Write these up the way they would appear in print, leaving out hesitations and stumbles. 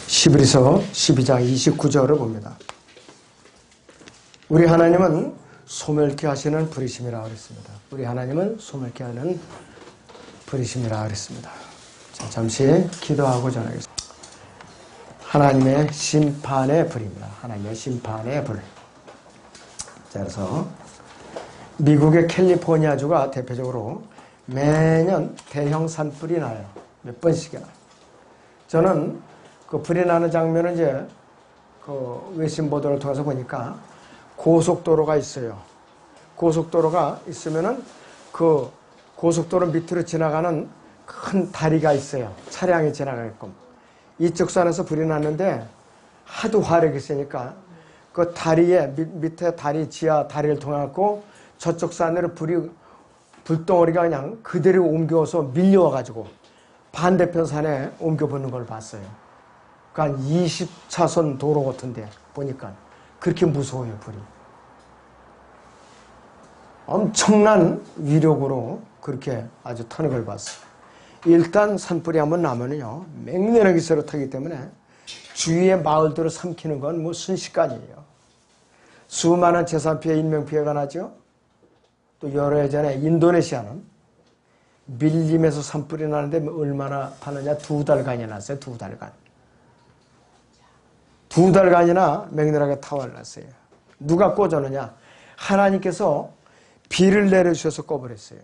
히브리서 12장 29절을 봅니다. 우리 하나님은 소멸케 하시는 불이심이라 그랬습니다. 우리 하나님은 소멸케 하는 불이심이라 그랬습니다. 자, 잠시 기도하고 전하겠습니다. 하나님의 심판의 불입니다. 하나님의 심판의 불. 자, 그래서 미국의 캘리포니아주가 대표적으로 매년 대형 산불이 나요. 몇 번씩이나. 저는 그 불이 나는 장면을 이제 그 외신 보도를 통해서 보니까 고속도로가 있어요. 고속도로가 있으면은 그 고속도로 밑으로 지나가는 큰 다리가 있어요. 차량이 지나가게끔. 이쪽 산에서 불이 났는데 하도 화력이 있으니까 그 다리에 밑에 다리 지하 다리를 통해 갖고 저쪽 산으로 불덩어리가 그냥 그대로 옮겨서 밀려와 가지고 반대편 산에 옮겨보는 걸 봤어요. 그러니까 20차선 도로 같은데 보니까 그렇게 무서워요, 불이. 엄청난 위력으로 그렇게 아주 타는 걸 봤어요. 일단 산불이 한번 나면은요, 맹렬하게 서로 타기 때문에 주위의 마을들을 삼키는 건 뭐 순식간이에요. 수많은 재산 피해, 인명 피해가 나죠. 또 여러 해 전에 인도네시아는 밀림에서 산불이 나는데 얼마나 타느냐, 2달간이나 났어요. 2달간. 2달간이나 맹렬하게 타월났어요. 누가 꺼졌느냐? 하나님께서 비를 내려주셔서 꺼버렸어요.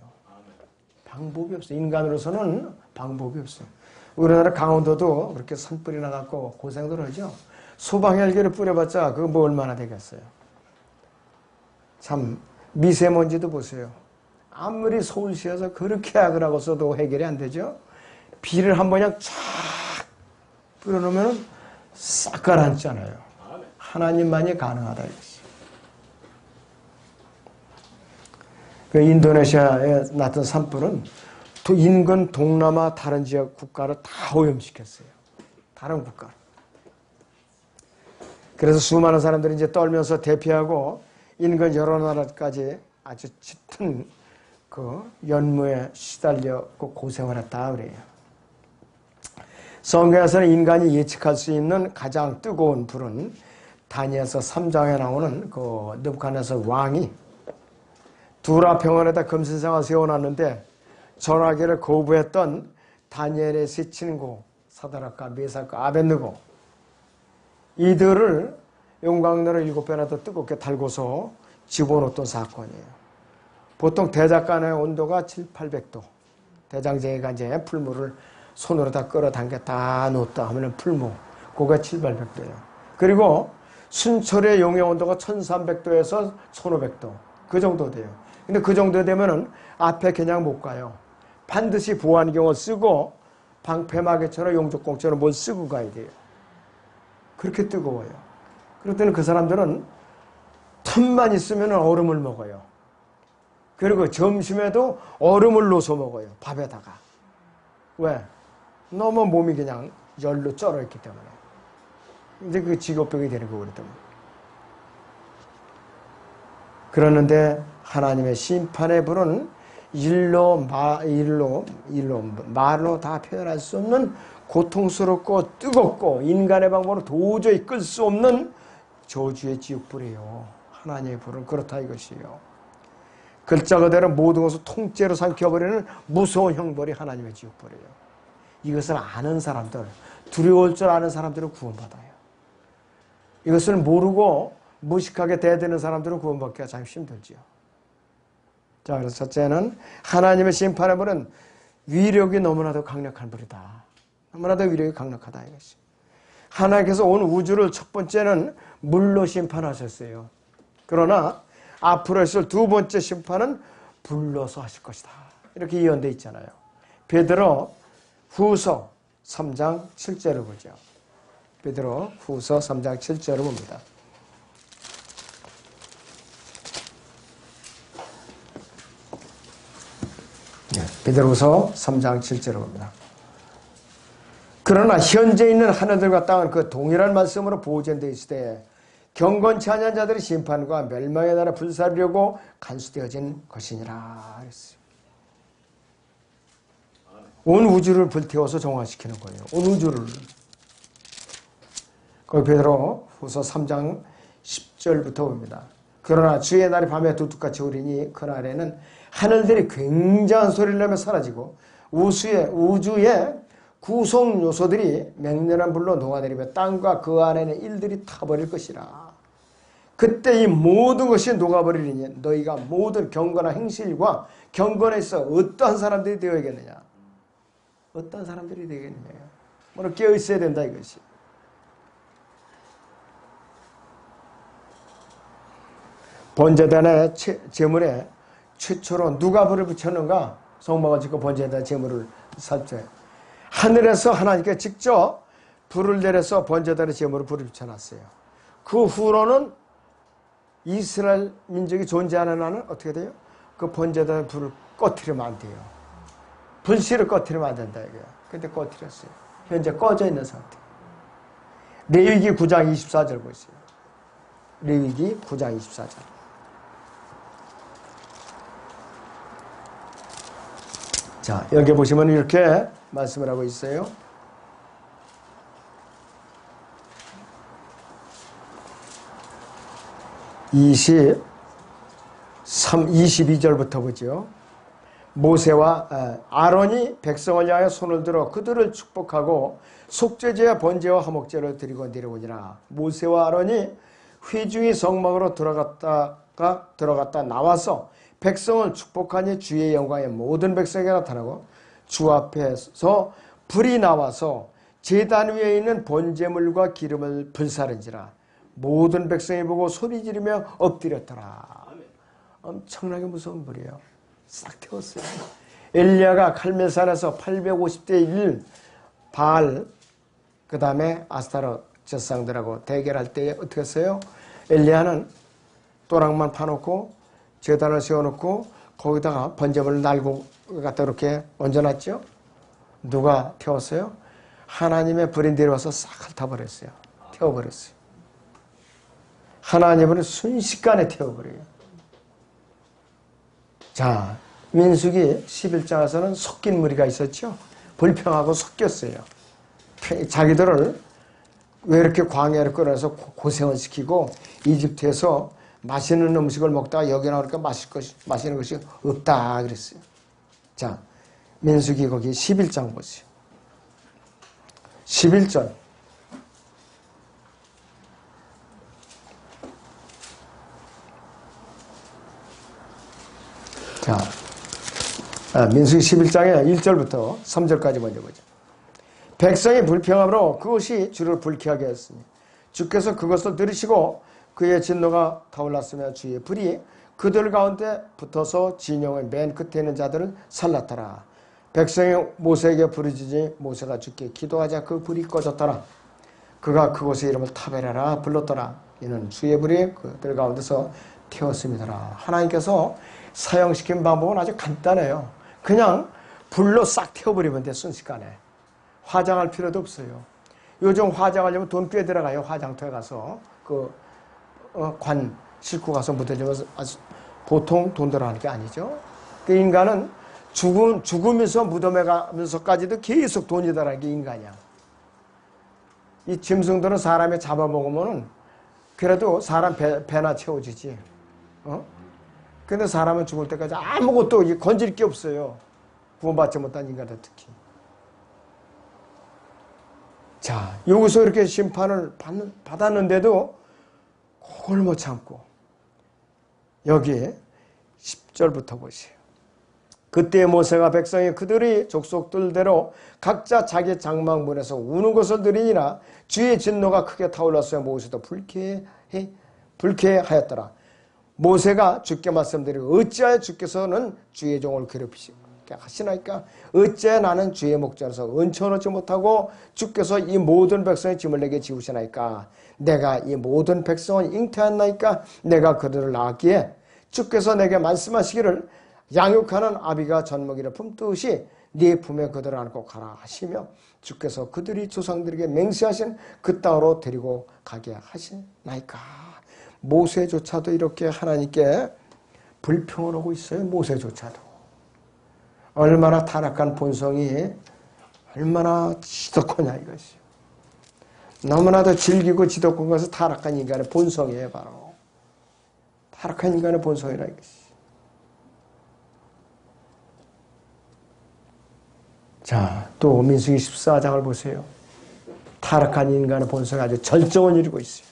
방법이 없어요. 인간으로서는 방법이 없어요. 우리나라 강원도도 그렇게 산불이 나갖고 고생들 하죠. 소방헬기를 뿌려봤자 그거 뭐 얼마나 되겠어요. 참 미세먼지도 보세요. 아무리 서울시에서 그렇게 약을 하고 써도 해결이 안 되죠. 비를 한 번 그냥 쫙 뿌려놓으면 싹 가라앉잖아요. 하나님만이 가능하다 이것이. 그 인도네시아에 났던 산불은 또 인근 동남아 다른 지역 국가를 다 오염시켰어요. 다른 국가를. 그래서 수많은 사람들이 이제 떨면서 대피하고 인근 여러 나라까지 아주 짙은 그 연무에 시달렸고 고생을 했다 그래요. 성경에서는 인간이 예측할 수 있는 가장 뜨거운 불은 다니엘서 3장에 나오는 그 느부갓네살 왕이 두라 평원에다 금신상을 세워놨는데 전하기를 거부했던 다니엘의 세 친구 사드락과 메삭과 아벳느고 이들을 용광로를 7배나 더 뜨겁게 달고서 집어넣었던 사건이에요. 보통 대작간의 온도가 700~800도. 대장쟁이가 이제 풀무를 손으로 다 끌어당겨 다 놓았다 하면 풀무. 그거가 700~800도예요. 그리고 순철의 용의 온도가 1300도에서 1500도. 그 정도 돼요. 근데 그 정도 되면은 앞에 그냥 못 가요. 반드시 보안경을 쓰고 방패막이처럼 용접공처럼 뭘 쓰고 가야 돼요. 그렇게 뜨거워요. 그렇더니 그 사람들은 틈만 있으면 얼음을 먹어요. 그리고 점심에도 얼음을 넣어서 먹어요. 밥에다가. 왜? 너무 몸이 그냥 열로 쩔어있기 때문에. 이제 그 직업병이 되는 거고 그랬더니. 그러는데 하나님의 심판의 불은 말로 다 표현할 수 없는 고통스럽고 뜨겁고 인간의 방법으로 도저히 끌 수 없는 저주의 지옥불이에요. 하나님의 불은 그렇다 이것이에요. 글자 그대로 모든 것을 통째로 삼켜버리는 무서운 형벌이 하나님의 지옥불이에요. 이것을 아는 사람들, 두려울 줄 아는 사람들은 구원받아요. 이것을 모르고 무식하게 대드는 사람들은 구원받기가 참 힘들지요. 자, 그래서 첫째는 하나님의 심판의 불은 위력이 너무나도 강력한 불이다. 너무나도 위력이 강력하다 이것이. 하나님께서 온 우주를 첫 번째는 물로 심판하셨어요. 그러나 앞으로 있을 두 번째 심판은 불로서 하실 것이다. 이렇게 예언되어 있잖아요. 베드로 후서 3장 7절을 보죠. 베드로 후서 3장 7절을 봅니다. 베드로후서 3장 7절을 봅니다. 그러나 현재 있는 하늘들과 땅은 그 동일한 말씀으로 보존되어 있을 때 경건치 아니한 자들의 심판과 멸망의 날에 불사르려고 간수되어진 것이니라 했어요. 온 우주를 불태워서 정화시키는 거예요. 온 우주를. 그 베드로 후서 3장 10절부터 봅니다. 그러나 주의 날이 밤에 두둑같이 오리니 그날에는 하늘들이 굉장한 소리를 내며 사라지고 우주의 구성 요소들이 맹렬한 불로 녹아내리며 땅과 그 안에 있는 일들이 타버릴 것이라. 그때 이 모든 것이 녹아버리니 너희가 모든 경건한 행실과 경건에 있어 어떠한 사람들이 되어야겠느냐. 어떠한 사람들이 되겠느냐. 오늘 깨어 있어야 된다 이것이. 번제단의 제물에 최초로 누가 불을 붙였는가? 성막을 짓고 번제단 제물을 살펴요. 하늘에서 하나님께 직접 불을 내려서 번제단의 제물을 불을 붙여놨어요. 그 후로는 이스라엘 민족이 존재하는 한은 어떻게 돼요? 그 번제단의 불을 꺼트리면 안 돼요. 불씨를 꺼트리면 안 된다 이거야. 근데 꺼트렸어요. 현재 꺼져 있는 상태. 레위기 9장 24절 보세요. 레위기 9장 24절. 자, 여기 보시면 이렇게 말씀을 하고 있어요. 22절부터 보죠. 모세와 아론이 백성을 향해 손을 들어 그들을 축복하고 속죄제와 번제와 화목제를 드리고 내려오니라. 모세와 아론이 회중이 성막으로 들어갔다 나와서 백성을 축복하니 주의 영광의 모든 백성에게 나타나고 주 앞에서 불이 나와서 제단 위에 있는 번제물과 기름을 불사른지라. 모든 백성이 보고 소리 지르며 엎드렸더라. 엄청나게 무서운 불이에요. 싹 태웠어요. 엘리야가 칼멜산에서 850대 1 바알 그 다음에 아스타롯 제사장들하고 대결할 때 어떻게 했어요? 엘리야는 또랑만 파놓고 제단을 세워놓고 거기다가 번제물을 날고 갖다 이렇게 얹어놨죠. 누가 태웠어요? 하나님의 불이 내려와서 싹 핥아버렸어요. 태워버렸어요. 하나님은 순식간에 태워버려요. 자, 민수기 11장에서는 섞인 무리가 있었죠. 불평하고 섞였어요. 자기들을 왜 이렇게 광야를 끌어서 고생을 시키고 이집트에서 맛있는 음식을 먹다가 여기 나오니까 맛있는 것이 없다 그랬어요. 자, 민수기 거기 11장 보세요. 11절. 자, 민수기 11장에 1절부터 3절까지 먼저 보죠. 백성이 불평함으로 그것이 주를 불쾌하게 했으니 주께서 그것을 들으시고 그의 진노가 타올랐으며 주의 불이 그들 가운데 붙어서 진영의 맨 끝에 있는 자들을 살랐더라. 백성이 모세에게 부르짖으니 모세가 주께 기도하자 그 불이 꺼졌더라. 그가 그곳의 이름을 타베라라 불렀더라. 이는 주의 불이 그들 가운데서 태웠음이더라. 하나님께서 사용시킨 방법은 아주 간단해요. 그냥 불로 싹 태워버리면 돼. 순식간에. 화장할 필요도 없어요. 요즘 화장하려면 돈 꽤 들어가요. 화장터에 가서 관 싣고 가서 묻어주면 보통 돈 들어가는 게 아니죠. 그 인간은 죽으면서 무덤에 가면서까지도 계속 돈이 들어가는 게 인간이야. 이 짐승들은 사람이 잡아먹으면 그래도 사람 배나 채워주지. 근데 사람은 죽을 때까지 아무것도 건질 게 없어요. 구원받지 못한 인간들 특히. 자, 여기서 이렇게 심판을 받았는데도 그걸 못 참고 여기 10절부터 보세요. 그때 모세가 백성이 그들이 족속들대로 각자 자기 장막문에서 우는 것을 들으니라. 주의 진노가 크게 타올랐어요. 모세도 불쾌하였더라. 모세가 주께 말씀드리고 어찌하여 주께서는 주의 종을 괴롭히시게 하시나이까? 어찌하여 나는 주의 목전에서 은총을 얻지 못하고 주께서 이 모든 백성의 짐을 내게 지우시나이까? 내가 이 모든 백성을 잉태하나이까? 내가 그들을 낳았기에 주께서 내게 말씀하시기를 양육하는 아비가 젖먹이를 품듯이 네 품에 그들을 안고 가라 하시며 주께서 그들이 조상들에게 맹세하신 그 땅으로 데리고 가게 하시나이까? 모세조차도 이렇게 하나님께 불평을 하고 있어요. 모세조차도. 얼마나 타락한 본성이 얼마나 지독하냐 이것이. 너무나도 즐기고 지독한 것은 타락한 인간의 본성이에요. 바로 타락한 인간의 본성이라 이것이. 자, 또 민수기 14장을 보세요. 타락한 인간의 본성이 아주 절정을 이루고 있어요.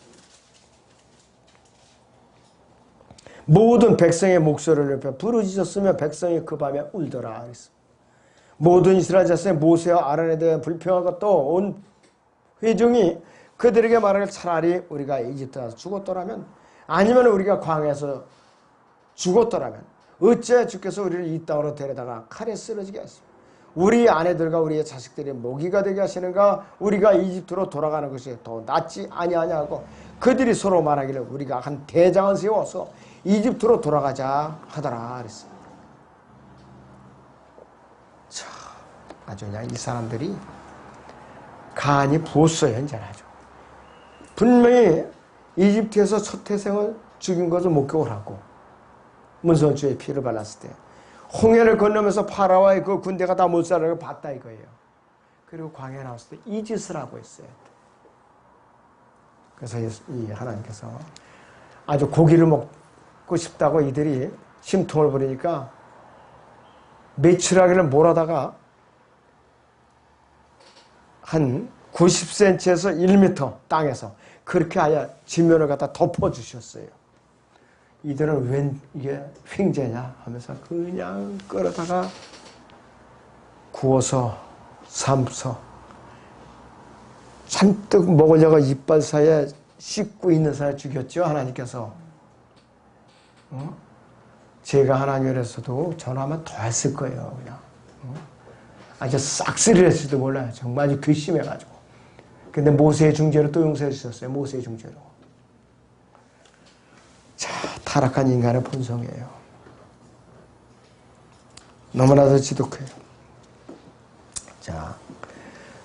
모든 백성의 목소리를 높여 부르짖었으며 백성이 그 밤에 울더라. 모든 이스라엘 자손의 모세와 아론에 대해 불평하고 또 온 회중이 그들에게 말하길 차라리 우리가 이집트에서 죽었더라면 아니면 우리가 광야에서 죽었더라면 어째 주께서 우리를 이 땅으로 데려다가 칼에 쓰러지게 하시오. 우리 아내들과 우리의 자식들이 모기가 되게 하시는가. 우리가 이집트로 돌아가는 것이 더 낫지 아니하냐고 그들이 서로 말하기를 우리가 한 대장을 세워서 이집트로 돌아가자 하더라 그랬습니다. 자, 아주 그냥 이 사람들이 간이 부었어요. 이제 아주 분명히 이집트에서 첫 태생을 죽인 것을 목격을 하고 문선주의 피를 발랐을 때 홍해를 건너면서 파라와의 그 군대가 다 못 살아가고 봤다 이거예요. 그리고 광야에 나왔을 때 이 짓을 하고 있어요. 그래서 이 하나님께서 아주 고기를 먹고 싶다고 이들이 심통을 부리니까 메추라기를 몰아다가 한 90cm에서 1m 땅에서 그렇게 아예 지면을 갖다 덮어주셨어요. 이들은 웬 이게 횡재냐 하면서 그냥 끌어다가 구워서 삶서 잔뜩 먹으려고 이빨 사이에 씹고 있는 사이에 죽였죠. 하나님께서. 제가 하나님이라서도 전화하면 더 했을 거예요. 그냥 아주 싹쓸이를 했을지도 몰라요. 정말 아주 괘씸해가지고. 근데 모세의 중재로 또 용서해 주셨어요. 모세의 중재로. 자, 타락한 인간의 본성이에요. 너무나도 지독해요. 자,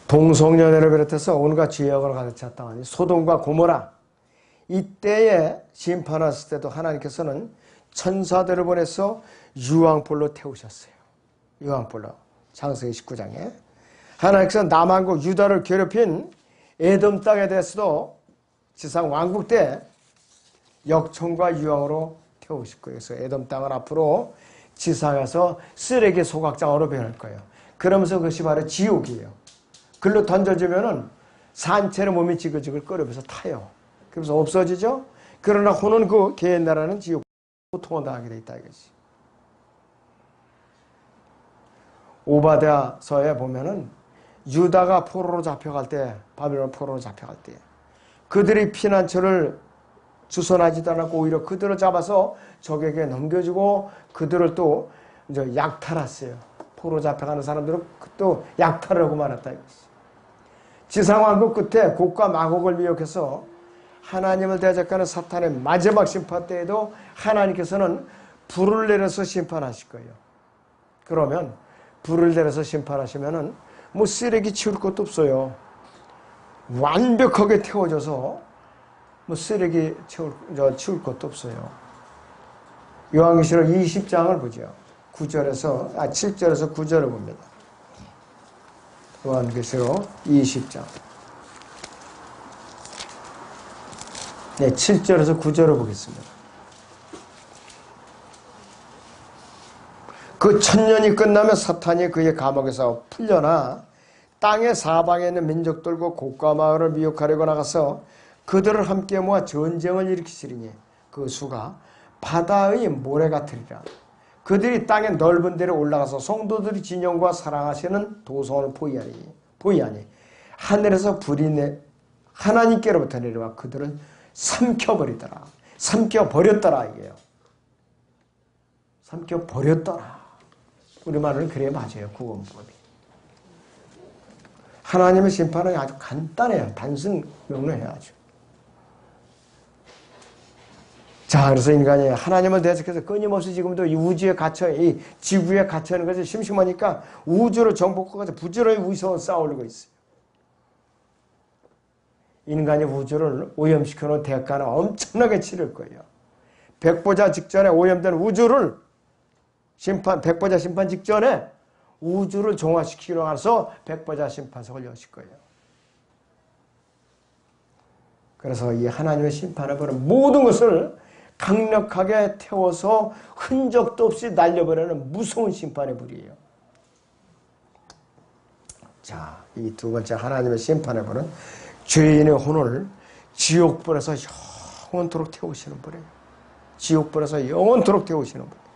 동성연애를 비롯해서 온갖 죄악을 가득 찼다하니 소돔과 고모라 이때에 심판하실 때도 하나님께서는 천사들을 보내서 유황불로 태우셨어요. 유황불로. 창세기 19장에 하나님께서 남한국 유다를 괴롭힌 에돔 땅에 대해서도 지상 왕국 때 역청과 유황으로 태우실 거예요. 그래서 에돔 땅은 앞으로 지상에서 쓰레기 소각장으로 변할 거예요. 그러면서 그것이 바로 지옥이에요. 글로 던져주면은 산채로 몸이 지글지글 끓으면서 타요. 그래서 없어지죠. 그러나 혼은 그 개의 나라는 지옥 고통을 당하게 돼 있다 이것이. 오바댜서에 보면은 유다가 포로로 잡혀갈 때, 바벨론 포로로 잡혀갈 때 그들이 피난처를 주선하지도 않았고 오히려 그들을 잡아서 적에게 넘겨주고 그들을 또 이제 약탈했어요. 포로 잡혀가는 사람들은 또 약탈을 하고 말았다 이것이. 지상왕국 끝에 곡과 마곡을 미혹해서 하나님을 대적하는 사탄의 마지막 심판 때에도 하나님께서는 불을 내려서 심판하실 거예요. 그러면 불을 내려서 심판하시면은 뭐 쓰레기 치울 것도 없어요. 완벽하게 태워져서 뭐 쓰레기 치울 것도 없어요. 요한계시록 20장을 보죠. 7절에서 9절을 봅니다. 요한계시록 20장. 네, 7절에서 9절을 보겠습니다. 그 천년이 끝나면 사탄이 그의 감옥에서 풀려나 땅의 사방에 있는 민족들과 곡과 마을을 미혹하려고 나가서 그들을 함께 모아 전쟁을 일으키시리니 그 수가 바다의 모래 같으리라. 그들이 땅의 넓은 데로 올라가서 성도들이 진영과 사랑하시는 도성을 보이하니 하늘에서 불이 하나님께로부터 내려와 그들을 삼켜버리더라. 삼켜버렸더라 이게요. 삼켜버렸더라. 우리말로는 그래 맞아요. 구원법이. 하나님의 심판은 아주 간단해요. 단순 명료해야죠. 자, 그래서 인간이 하나님을 대적해서 끊임없이 지금도 이 우주에 갇혀, 이 지구에 갇혀 있는 것이 심심하니까 우주를 정복하고 부지런히 위성을 쌓아올리고 있어요. 인간이 우주를 오염시켜놓은 대가는 엄청나게 치를 거예요. 백보자 직전에 오염된 우주를 백보자 심판 직전에 우주를 종화시키러 가서 백보자 심판석을 여실 거예요. 그래서 이 하나님의 심판을 보는 모든 것을 강력하게 태워서 흔적도 없이 날려버리는 무서운 심판의 불이에요. 자, 이 두 번째 하나님의 심판의 불은 죄인의 혼을 지옥불에서 영원토록 태우시는 불이에요. 지옥불에서 영원토록 태우시는 불이에요.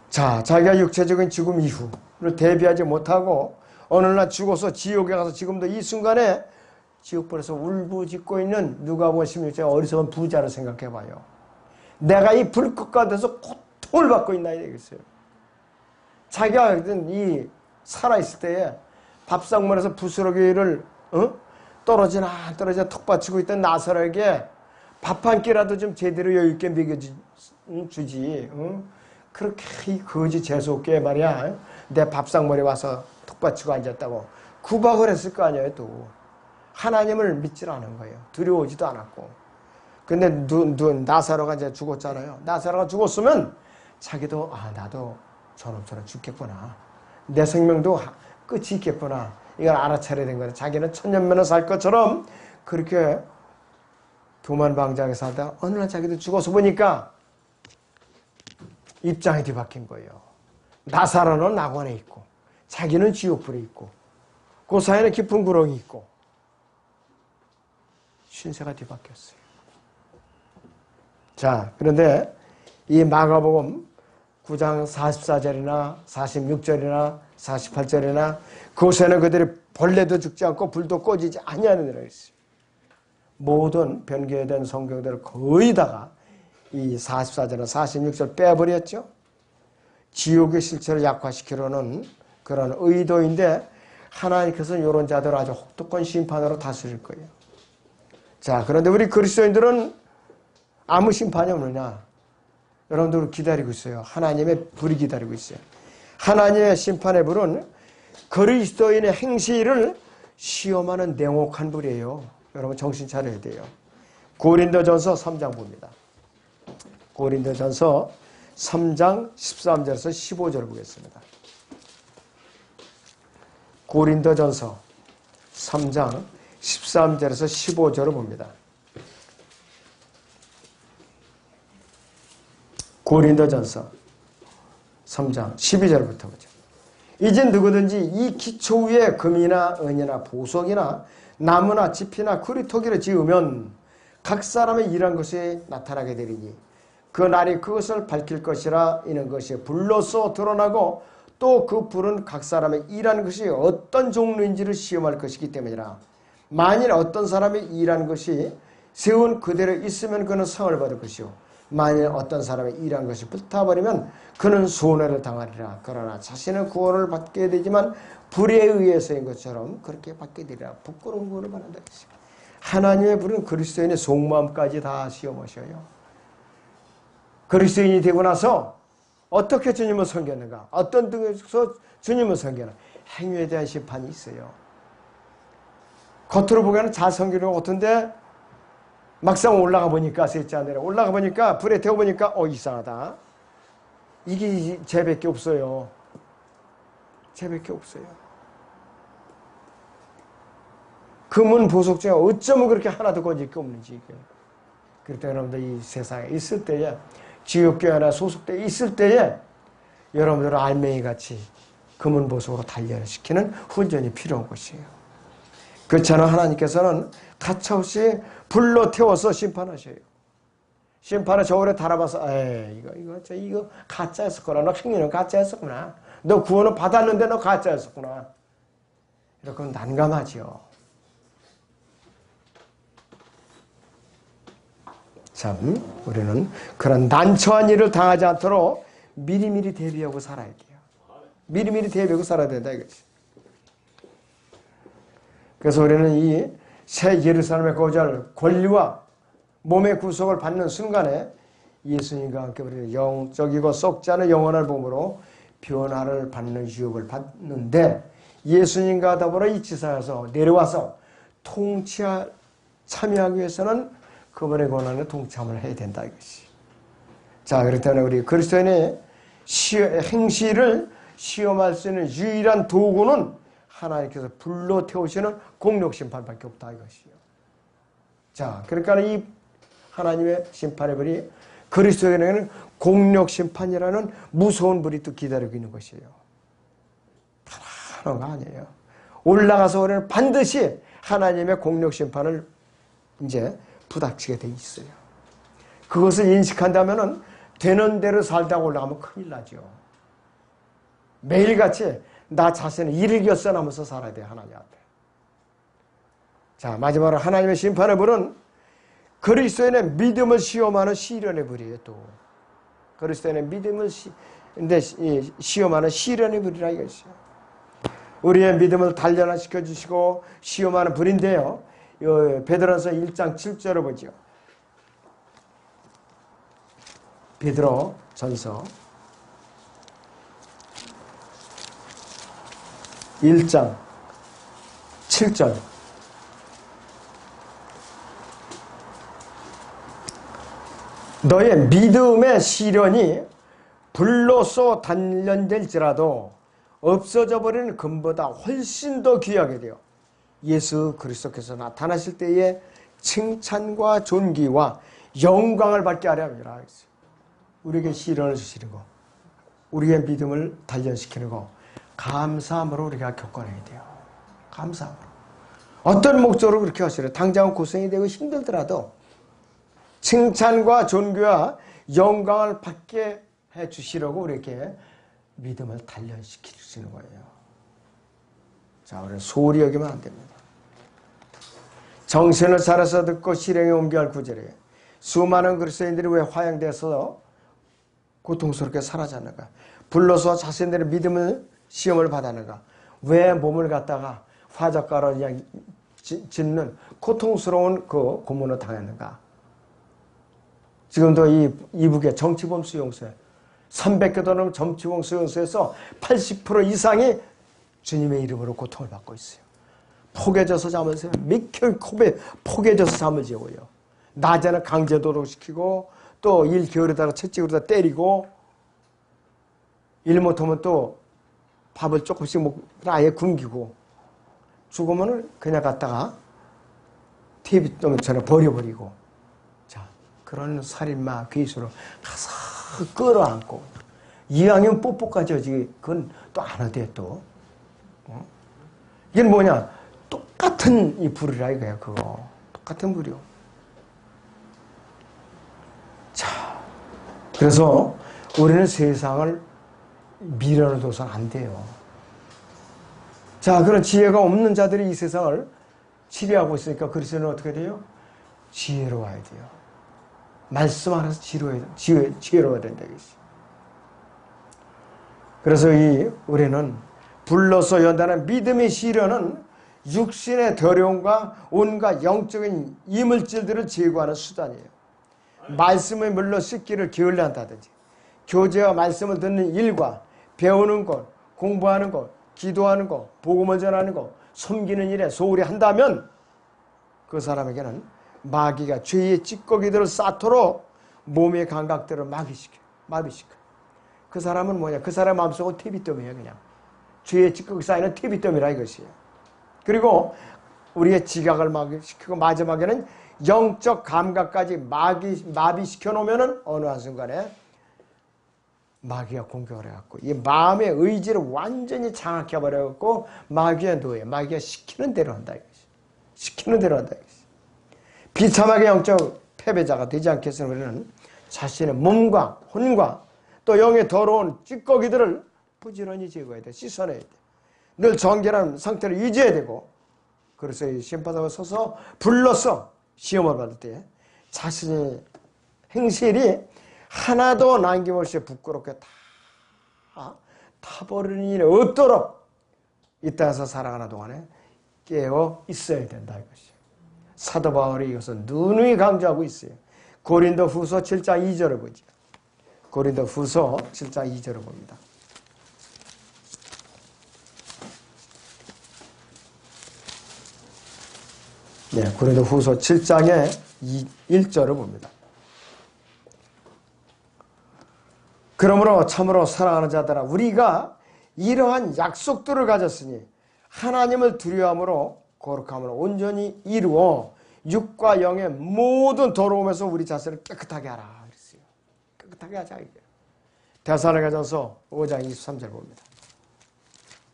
자, 자기가 육체적인 죽음 이후를 대비하지 못하고 어느 날 죽어서 지옥에 가서 지금도 이 순간에 지옥불에서 울부짖고 있는 누가복음 16장 어리석은 부자를 생각해 봐요. 내가 이 불꽃 가운데서 고통을 받고 있나 되겠어요. 자기가 이 살아있을 때에 밥상머리에서 부스러기를 떨어지나 턱 받치고 있던 나사로에게 밥 한 끼라도 좀 제대로 여유있게 먹여주지. 그렇게 이 거지 재수없게 말이야. 내 밥상머리에 와서 턱 받치고 앉았다고 구박을 했을 거 아니에요. 또 하나님을 믿질 않은 거예요. 두려워오지도 않았고. 근데 나사로가 이제 죽었잖아요. 나사로가 죽었으면 자기도 나도 저놈처럼 죽겠구나. 내 생명도 끝이 있겠구나. 이걸 알아차려야 된 거예요. 자기는 천년만에 살 것처럼 그렇게 교만방장하게 살다가 어느 날 자기도 죽어서 보니까 입장이 뒤바뀐 거예요. 나사로는 낙원에 있고 자기는 지옥불에 있고 그 사이에는 깊은 구렁이 있고 신세가 뒤바뀌었어요. 자, 그런데 이 마가복음 9장 44절이나 46절이나 48절이나 그곳에는 그들이 벌레도 죽지 않고 불도 꺼지지 아니하는 데가 있어요. 모든 변개된 성경들을 거의 다가 이 44절이나 46절 빼버렸죠. 지옥의 실체를 약화시키려는 그런 의도인데 하나님께서는 이런 자들을 아주 혹독한 심판으로 다스릴 거예요. 자, 그런데 우리 그리스도인들은 아무 심판이 없느냐? 여러분들 기다리고 있어요. 하나님의 불이 기다리고 있어요. 하나님의 심판의 불은 그리스도인의 행실을 시험하는 냉혹한 불이에요. 여러분 정신 차려야 돼요. 고린도전서 3장 봅니다. 고린도전서 3장 13절에서 15절 보겠습니다. 고린도전서 3장 13절에서 15절을 봅니다. 고린도전서 3장 12절부터 보죠. 이제 누구든지 이 기초 위에 금이나 은이나 보석이나 나무나 지피나 구리토기를 지으면 각 사람의 일한 것이 나타나게 되리니 그 날이 그것을 밝힐 것이라. 이는 것이 불로써 드러나고 또 그 불은 각 사람의 일한 것이 어떤 종류인지를 시험할 것이기 때문이라. 만일 어떤 사람이 일한 것이 세운 그대로 있으면 그는 상을 받을 것이요 만일 어떤 사람이 일한 것이 불타버리면 그는 손해를 당하리라. 그러나 자신은 구원을 받게 되지만 불에 의해서인 것처럼 그렇게 받게 되리라. 부끄러운 구원을 받는다. 하나님의 불은 그리스도인의 속마음까지 다 시험하셔요. 그리스도인이 되고 나서 어떻게 주님을 섬겼는가, 어떤 등에서 주님을 섬기나, 행위에 대한 심판이 있어요. 겉으로 보기에는 잘 섬기는 것 같은데 막상 올라가 보니까, 셋째 하늘에 올라가 보니까, 불에 태워보니까 이상하다. 이게 죄밖에 없어요. 죄밖에 없어요. 금은 보석 중에 어쩌면 그렇게 하나도 건질 게 없는지. 그럴 때 여러분들 이 세상에 있을 때에, 지옥교회나 소속돼 있을 때에 여러분들은 알맹이같이 금은 보석으로 단련시키는 훈련이 필요한 것이에요. 그렇지 않아 하나님께서는 가차없이 불로 태워서 심판하셔요. 심판을 저울에 달아봐서 이거 가짜였었구나. 너 행위는 가짜였었구나. 너 구원을 받았는데 너 가짜였었구나. 이렇게 난감하죠. 참 우리는 그런 난처한 일을 당하지 않도록 미리미리 대비하고 살아야 돼요. 미리미리 대비하고 살아야 된다 이거지. 그래서 우리는 이 새 예루살렘에 거주할 권리와 몸의 구속을 받는 순간에 예수님과 함께 우리는 영적이고 썩지 않은 영원한 몸으로 변화를 받는 유업을 받는데, 예수님과 더불어 이 지상에서 내려와서 참여하기 위해서는 그분의 권한에 동참을 해야 된다 이것이. 자, 그렇기 때문에 우리 그리스도인의 행실을 시험할 수 있는 유일한 도구는 하나님께서 불로 태우시는 공력심판밖에 없다 이것이요. 자, 그러니까 이 하나님의 심판의 불이 그리스도에게는 공력 심판이라는 무서운 불이 또 기다리고 있는 것이에요. 하나가 아니에요. 올라가서 우리는 반드시 하나님의 공력 심판을 이제 부닥치게 돼 있어요. 그것을 인식한다면은 되는 대로 살다가 올라가면 큰일 나죠. 매일같이 나 자신을 일격선하면서 살아야 돼요. 하나님 앞에. 자, 마지막으로 하나님의 심판의 불은 그리스도인의 믿음을 시험하는 시련의 불이에요. 또 그리스도인의 믿음을 시험하는 시련의 불이라 이것이요. 우리의 믿음을 단련시켜 주시고 시험하는 불인데요. 베드로전서 1장 7절을 보죠. 베드로전서 1장 7절. 너의 믿음의 시련이 불로써 단련될지라도 없어져 버리는 금보다 훨씬 더 귀하게 돼요. 예수 그리스도께서 나타나실 때에 칭찬과 존귀와 영광을 받게 하려 합니다. 우리에게 시련을 주시는 거, 우리의 믿음을 단련시키는 거, 감사함으로 우리가 겪어내야 돼요. 감사함으로. 어떤 목적으로 그렇게 하시래요? 당장은 고생이 되고 힘들더라도 칭찬과 존귀와 영광을 받게 해주시려고 우리에게 믿음을 단련시키시는 거예요. 자, 우리는 소홀히 여기면 안 됩니다. 정신을 차려서 듣고 실행에 옮겨야 할 구절이에요. 수많은 그리스도인들이 왜 화양돼서 고통스럽게 살아자는가? 불러서 자신들의 믿음을 시험을 받았는가? 왜 몸을 갖다가 화작가로 그냥 짓는 고통스러운 그 고문을 당했는가? 지금도 이 이북의 정치범 수용소에 300개 더 넘는 정치범 수용소에서 80% 이상이 주님의 이름으로 고통을 받고 있어요. 포개져서 잠을 새요. 미켜 포개져서 잠을 재워요. 낮에는 강제도록 시키고 또 일 겨울에다가 채찍으로다 때리고 일 못하면 또 밥을 조금씩 먹고 아예 굶기고 죽으면은 그냥 갖다가 TV처럼 버려버리고 자 그런 살인마 괴수로 가서 끌어안고 이왕이면 뽀뽀까지 하지 그건 또 안 하대 또 이게 뭐냐 똑같은 이 불이라 이거야 그거 똑같은 불이요. 자 그래서 우리는 세상을 미련을 둬서는 안 돼요. 자 그런 지혜가 없는 자들이 이 세상을 치료하고 있으니까 그리스도는 어떻게 돼요? 지혜로워야 돼요. 말씀 안에서 지혜로워야 된다 이것이. 그래서 우리는 불러서 연다는 믿음의 시련은 육신의 더러움과 온갖 영적인 이물질들을 제거하는 수단이에요. 말씀을 물러 씻기를 게을리한다든지 교제와 말씀을 듣는 일과 배우는 것, 공부하는 것, 기도하는 것, 복음을 전하는 것, 섬기는 일에 소홀히 한다면 그 사람에게는 마귀가 죄의 찌꺼기들을 쌓도록 몸의 감각들을 마비시켜. 그 사람은 뭐냐? 그 사람 마음속은 퇴비더미예요. 그냥 죄의 찌꺼기 쌓이는 퇴비더미라 이것이에요. 그리고 우리의 지각을 마비시키고 마지막에는 영적 감각까지 마비시켜 놓으면은 어느 한순간에 마귀가 공격을 해갖고 이 마음의 의지를 완전히 장악해 버려갖고 마귀의 노예, 마귀가 시키는 대로 한다 이것이. 시키는 대로 한다 이것이. 비참하게 영적 패배자가 되지 않겠으면 우리는 자신의 몸과 혼과 또 영의 더러운 찌꺼기들을 부지런히 제거해야 돼, 씻어내야 돼. 늘 정결한 상태를 유지해야 되고 그래서 이 심판대에 서서 불러서 시험을 받을 때 자신의 행실이 하나도 남김없이 부끄럽게 다 타버리는 일이 없도록 이 땅에서 살아가는 동안에 깨어 있어야 된다 이것이. 사도 바울이 이것을 누누이 강조하고 있어요. 고린도 후서 7장 2절을 보죠. 고린도 후서 7장 2절을 봅니다. 네, 고린도 후서 7장의 1절을 봅니다. 그러므로 참으로 사랑하는 자들아 우리가 이러한 약속들을 가졌으니 하나님을 두려워함으로 거룩함으로 온전히 이루어 육과 영의 모든 더러움에서 우리 자신을 깨끗하게 하라 그랬어요. 깨끗하게 하자 이게. 데살로니가전서 5장 23절 봅니다.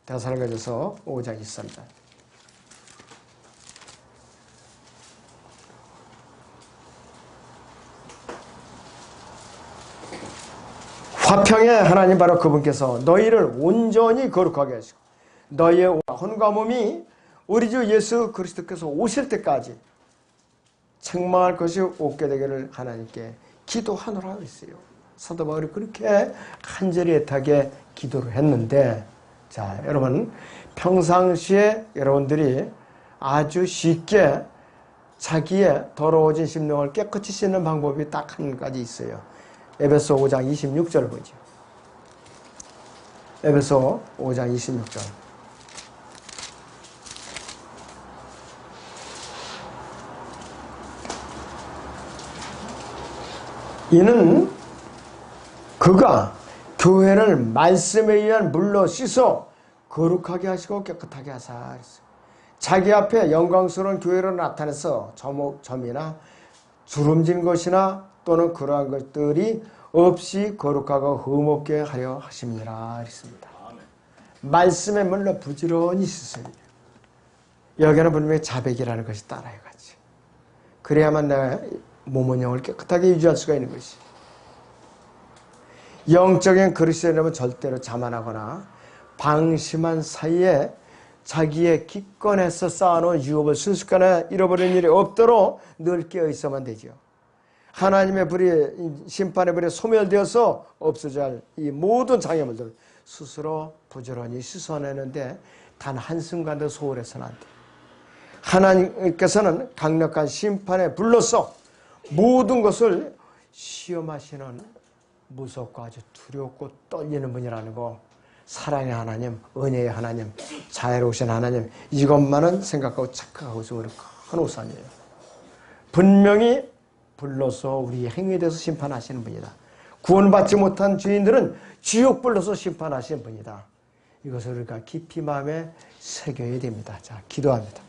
데살로니가전서 5장 23절. 화평의 하나님 바로 그분께서 너희를 온전히 거룩하게 하시고 너희의 혼과 몸이 우리 주 예수 그리스도께서 오실 때까지 책망할 것이 없게 되기를 하나님께 기도하노라 했어요. 사도 바울이 그렇게 간절히 애타게 기도를 했는데, 자 여러분, 평상시에 여러분들이 아주 쉽게 자기의 더러워진 심령을 깨끗이 씻는 방법이 딱 한 가지 있어요. 에베소 5장 26절 보죠. 에베소 5장 26절. 이는 그가 교회를 말씀에 의한 물로 씻어 거룩하게 하시고 깨끗하게 하사. 자기 앞에 영광스러운 교회로 나타내서 점이나 주름진 것이나 또는 그러한 것들이 없이 거룩하고 흠없게 하려 하심이라 했습니다. 말씀의 물로 부지런히 씻어야 돼요. 여기는 분명히 자백이라는 것이 따라야 가지. 그래야만 내가 몸은 영을 깨끗하게 유지할 수가 있는 것이. 영적인 그리스도인은 절대로 자만하거나 방심한 사이에 자기의 기권에서 쌓아놓은 유업을 순식간에 잃어버리는 일이 없도록 늘 깨어 있어만 되죠. 하나님의 불이, 심판의 불에 소멸되어서 없어져야 할 이 모든 장애물들을 스스로 부지런히 씻어내는데 단 한순간도 소홀해서는 안 돼요. 하나님께서는 강력한 심판의 불로서 모든 것을 시험하시는 무섭고 아주 두렵고 떨리는 분이라는 거, 사랑의 하나님, 은혜의 하나님, 자애로우신 하나님, 이것만은 생각하고 착각하고 있으면 큰 오산이에요. 분명히 불러서 우리 행위에 대해서 심판하시는 분이다. 구원받지 못한 죄인들은 지옥 불러서 심판하시는 분이다. 이것을 우리가 깊이 마음에 새겨야 됩니다. 자, 기도합니다.